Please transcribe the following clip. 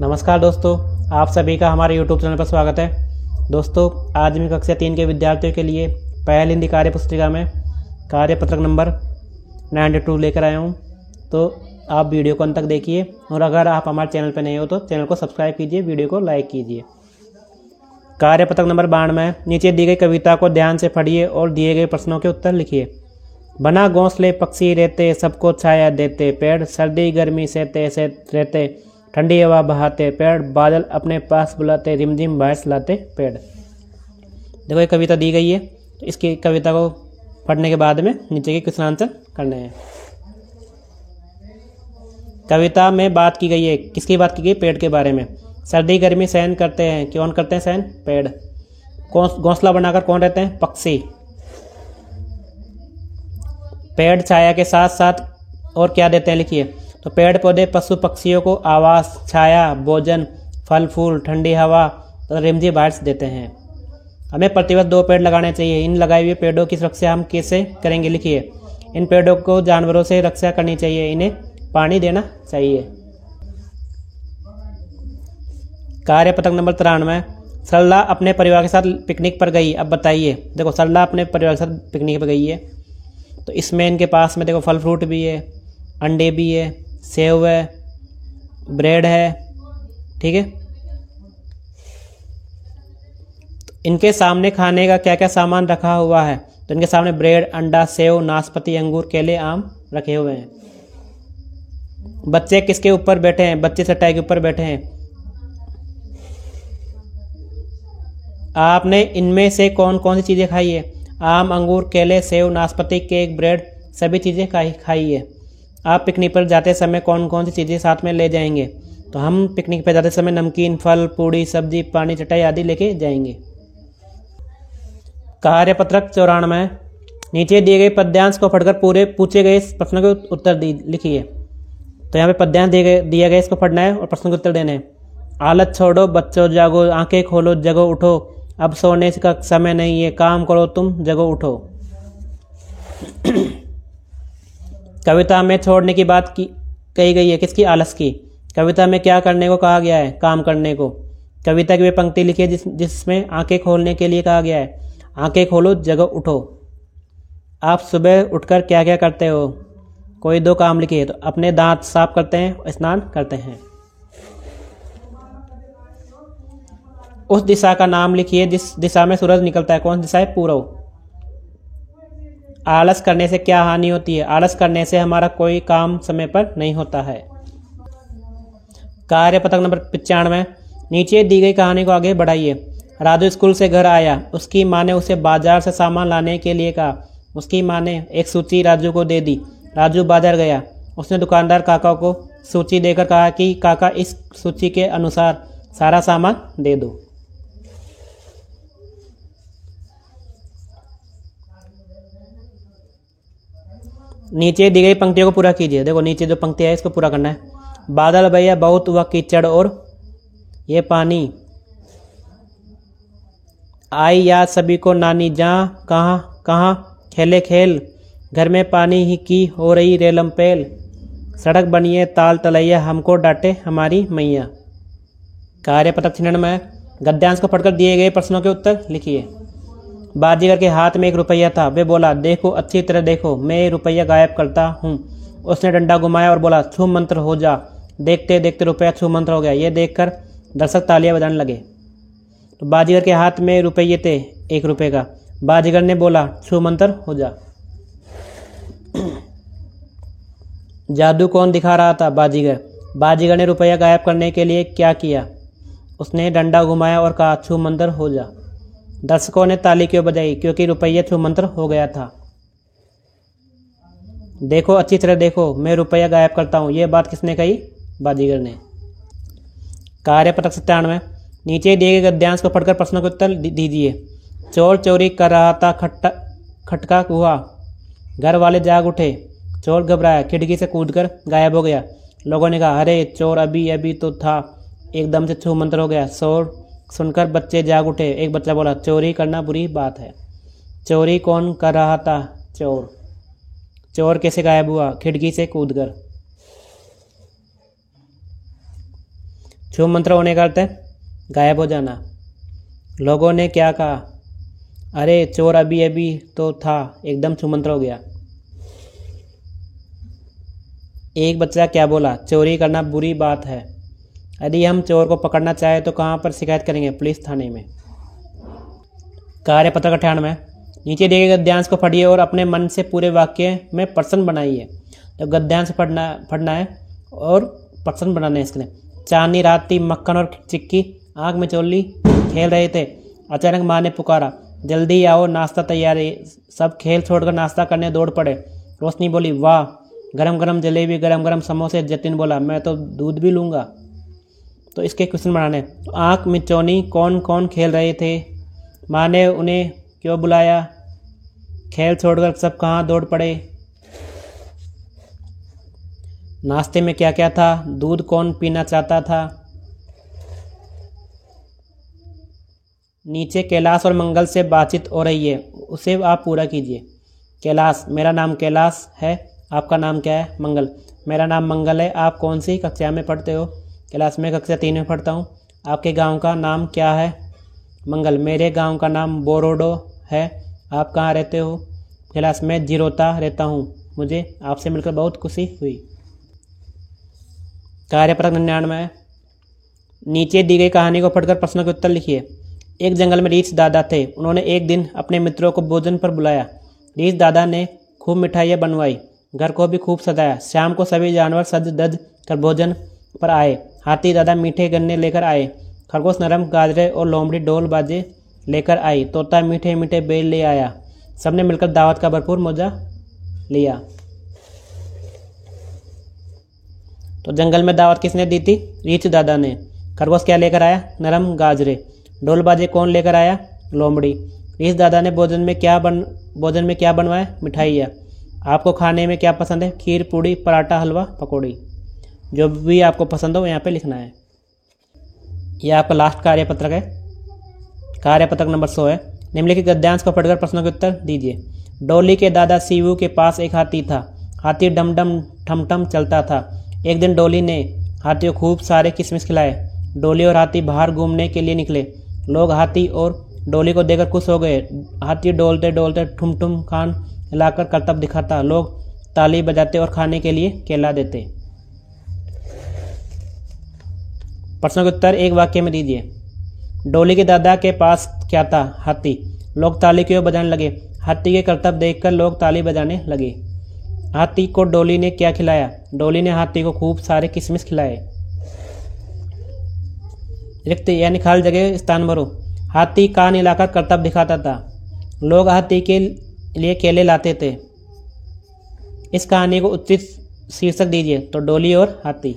नमस्कार दोस्तों, आप सभी का हमारे YouTube चैनल पर स्वागत है। दोस्तों, आज मैं कक्षा 3 के विद्यार्थियों के लिए पहल हिंदी कार्य पुस्तिका में कार्यपत्रक नंबर 92 लेकर आया हूँ। तो आप वीडियो को अंत तक देखिए और अगर आप हमारे चैनल पर नए हो तो चैनल को सब्सक्राइब कीजिए, वीडियो को लाइक कीजिए। कार्यपत्रक नंबर 92। नीचे दी गई कविता को ध्यान से पढ़िए और दिए गए प्रश्नों के उत्तर लिखिए। बना घोंसले पक्षी रहते, सबको छाया देते, पेड़ सर्दी गर्मी सहते से रहते, ठंडी हवा बहाते पेड़, बादल अपने पास बुलाते, रिमझिम बारिश लाते पेड़। देखो ये कविता दी गई है, तो इसकी कविता को पढ़ने के बाद में नीचे के क्वेश्चन आंसर करने हैं। कविता में बात की गई है, किसकी बात की गई? पेड़ के बारे में। सर्दी गर्मी सहन करते हैं, कौन करते हैं सहन? पेड़। घोंसला बनाकर कौन रहते हैं? पक्षी। पेड़ छाया के साथ साथ और क्या देते हैं लिखिए। तो पेड़ पौधे पशु पक्षियों को आवास, छाया, भोजन, फल फूल, ठंडी हवा और रिमझिम बारिश देते हैं। हमें प्रतिवर्ष 2 पेड़ लगाने चाहिए। इन लगाए हुए पेड़ों की सुरक्षा हम कैसे करेंगे लिखिए। इन पेड़ों को जानवरों से रक्षा करनी चाहिए, इन्हें पानी देना चाहिए। कार्यपत्रक नंबर 93। सरला अपने परिवार के साथ पिकनिक पर गई। अब बताइए। देखो सरला अपने परिवार के साथ पिकनिक पर गई है, तो इसमें इनके पास में देखो फल फ्रूट भी है, अंडे भी है, सेव है, ब्रेड है, ठीक है। तो इनके सामने खाने का क्या क्या सामान रखा हुआ है? तो इनके सामने ब्रेड, अंडा, सेव, नाशपाती, अंगूर, केले, आम रखे हुए हैं। बच्चे किसके ऊपर बैठे हैं? बच्चे चटाई के ऊपर बैठे हैं। आपने इनमें से कौन कौन सी चीज़ें खाई है? आम, अंगूर, केले, सेव, नाशपाती, केक, ब्रेड, सभी चीज़ें खाई है। आप पिकनिक पर जाते समय कौन कौन सी चीज़ें साथ में ले जाएंगे? तो हम पिकनिक पर जाते समय नमकीन, फल, पूड़ी, सब्जी, पानी, चटाई आदि लेके जाएंगे। कार्यपत्रक 94। नीचे दिए गए पद्यांश को पढ़कर पूरे पूछे गए प्रश्नों के उत्तर लिखिए। तो यहाँ पे पद्यांश दिया गया, इसको पढ़ना है और प्रश्नों के उत्तर देने हैं। आलस छोड़ो बच्चों जागो, आंखें खोलो जगो उठो, अब सोने का समय नहीं है, काम करो तुम जगो उठो। कविता में छोड़ने की बात कही गई है, किसकी? आलस की। कविता में क्या करने को कहा गया है? काम करने को। कविता की वे पंक्ति लिखिए जिसमें आंखें खोलने के लिए कहा गया है। आंखें खोलो जगो उठो। आप सुबह उठकर क्या क्या करते हो? कोई 2 काम लिखिए। तो अपने दांत साफ करते हैं, स्नान करते हैं। उस दिशा का नाम लिखिए जिस दिशा में सूरज निकलता है। कौन सी दिशा है? पूर्व। आलस करने से क्या हानि होती है? आलस करने से हमारा कोई काम समय पर नहीं होता है। कार्यपत्रक नंबर 95। नीचे दी गई कहानी को आगे बढ़ाइए। राजू स्कूल से घर आया, उसकी माँ ने उसे बाजार से सामान लाने के लिए कहा। उसकी माँ ने एक सूची राजू को दे दी। राजू बाजार गया। उसने दुकानदार काका को सूची देकर कहा कि काका इस सूची के अनुसार सारा सामान दे दो। नीचे दी गई पंक्तियों को पूरा कीजिए। देखो नीचे जो पंक्ति है इसको पूरा करना है। बादल भैया बहुत हुआ कीचड़ और ये पानी, आई याद सभी को नानी, जहाँ कहाँ कहाँ खेले खेल, घर में पानी ही की हो रही रेलम पेल, सड़क बनिए ताल तलैया, हमको डांटे हमारी मैया। कार्यपत्रक 96। गद्यांश को पढ़कर दिए गए प्रश्नों के उत्तर लिखिए। बाजीगर के हाथ में 1 रुपया था। वे बोला देखो अच्छी तरह देखो, मैं ये रुपया गायब करता हूँ। उसने डंडा घुमाया और बोला छू मंत्र हो जा। देखते देखते रुपया छू मंत्र हो गया। ये देखकर दर्शक तालियां बजाने लगे। तो बाजीगर के हाथ में रुपये थे 1 रुपये का। बाजीगर ने बोला छू मंत्र हो जा। जादू कौन दिखा रहा था? बाजीगर। बाजीगर ने रुपया गायब करने के लिए क्या किया? उसने डंडा घुमाया और कहा छू मंत्र हो जा। दर्शकों ने ताली क्यों बजाई? क्योंकि रुपया छू मंत्र हो गया था। देखो अच्छी तरह देखो, मैं रुपया गायब करता हूँ। ये बात किसने कही? बाजीगर ने। कार्यपत्रक 97। नीचे दिए गए गद्यांश को पढ़कर प्रश्नों के उत्तर दीजिए। चोर चोरी कर रहा था, खटका हुआ, घर वाले जाग उठे, चोर घबराया, खिड़की से कूदकर गायब हो गया। लोगों ने कहा अरे चोर अभी अभी तो था, एकदम से छू मंत्र हो गया। शोर सुनकर बच्चे जाग उठे। एक बच्चा बोला चोरी करना बुरी बात है। चोरी कौन कर रहा था? चोर। चोर कैसे गायब हुआ? खिड़की से कूदकर। छू मंत्र होने का अर्थ है गायब हो जाना। लोगों ने क्या कहा? अरे चोर अभी अभी तो था, एकदम छू मंत्र हो गया। एक बच्चा क्या बोला? चोरी करना बुरी बात है। यदि हम चोर को पकड़ना चाहें तो कहाँ पर शिकायत करेंगे? पुलिस थाने में। कार्यपत्र 98। नीचे दिए गए गद्यांश को पढ़िए और अपने मन से पूरे वाक्य में प्रश्न बनाइए। तो गद्यांश पढ़ना है और प्रश्न बनाने हैं इसके लिए। चांदनी रात थी, मक्खन और चिक्की आँख में चोली खेल रहे थे। अचानक माँ ने पुकारा, जल्दी आओ, नाश्ता तैयार है। सब खेल छोड़कर नाश्ता करने दौड़ पड़े। रोशनी बोली, वाह, गरम गरम जलेबी, गरम गरम समोसे। जतिन बोला, मैं तो दूध भी लूँगा। तो इसके क्वेश्चन बनाने। तो आँख मिचौनी कौन कौन खेल रहे थे? माँ ने उन्हें क्यों बुलाया? खेल छोड़कर सब कहाँ दौड़ पड़े? नाश्ते में क्या क्या था? दूध कौन पीना चाहता था? नीचे कैलाश और मंगल से बातचीत हो रही है, उसे आप पूरा कीजिए। कैलाश, मेरा नाम कैलाश है। आपका नाम क्या है? मंगल, मेरा नाम मंगल है। आप कौन सी कक्षा में पढ़ते हो? कैलाश, मैं कक्षा 3 में पढ़ता हूँ। आपके गांव का नाम क्या है? मंगल, मेरे गांव का नाम बोरोडो है। आप कहाँ रहते हो? कैलाश, मैं जिरोता रहता हूँ। मुझे आपसे मिलकर बहुत खुशी हुई। कार्यपत्र 99। नीचे दी गई कहानी को पढ़कर प्रश्नों के उत्तर लिखिए। एक जंगल में रीछ दादा थे। उन्होंने एक दिन अपने मित्रों को भोजन पर बुलाया। रीछ दादा ने खूब मिठाइयाँ बनवाई, घर को भी खूब सजाया। शाम को सभी जानवर सज धज कर भोजन पर आए। हाथी दादा मीठे गन्ने लेकर आए। खरगोश नरम गाजरे और लोमड़ी ढोल बाजे लेकर आई। तोता मीठे मीठे बेल ले आया। सबने मिलकर दावत का भरपूर मजा लिया। तो जंगल में दावत किसने दी थी? रीछ दादा ने। खरगोश क्या लेकर आया? नरम गाजरे। ढोल बाजे कौन लेकर आया? लोमड़ी। रीछ दादा ने भोजन में क्या बनवाया? मिठाइयाँ। आपको खाने में क्या पसंद है? खीर, पूड़ी, पराठा, हलवा, पकौड़ी। जो भी आपको पसंद हो यहाँ पे लिखना है। यह आपका लास्ट कार्यपत्रक है। कार्यपत्रक नंबर 100 है। निम्नलिखित गद्यांश को पढ़कर प्रश्नों के उत्तर दीजिए। डोली के दादा सीवू के पास एक हाथी था। हाथी डम डम ठम ठम चलता था। एक दिन डोली ने हाथी को खूब सारे किशमिश खिलाए। डोली और हाथी बाहर घूमने के लिए निकले। लोग हाथी और डोली को देखकर खुश हो गए। हाथी डोलते डोलते ठुम ठुम कान हिलाकर करतब दिखाता। लोग ताली बजाते और खाने के लिए केला देते। प्रश्नों के उत्तर एक वाक्य में दीजिए। डोली के दादा के पास क्या था? हाथी। लोग ताली क्यों बजाने लगे? हाथी के करतब देखकर लोग ताली बजाने लगे। हाथी को डोली ने क्या खिलाया? डोली ने हाथी को खूब सारे किशमिश खिलाए। रिक्त यानी खाली जगह स्थान भरो। हाथी कान हिलाकर करतब दिखाता था। लोग हाथी के लिए केले लाते थे। इस कहानी को उचित शीर्षक दीजिए। तो डोली और हाथी।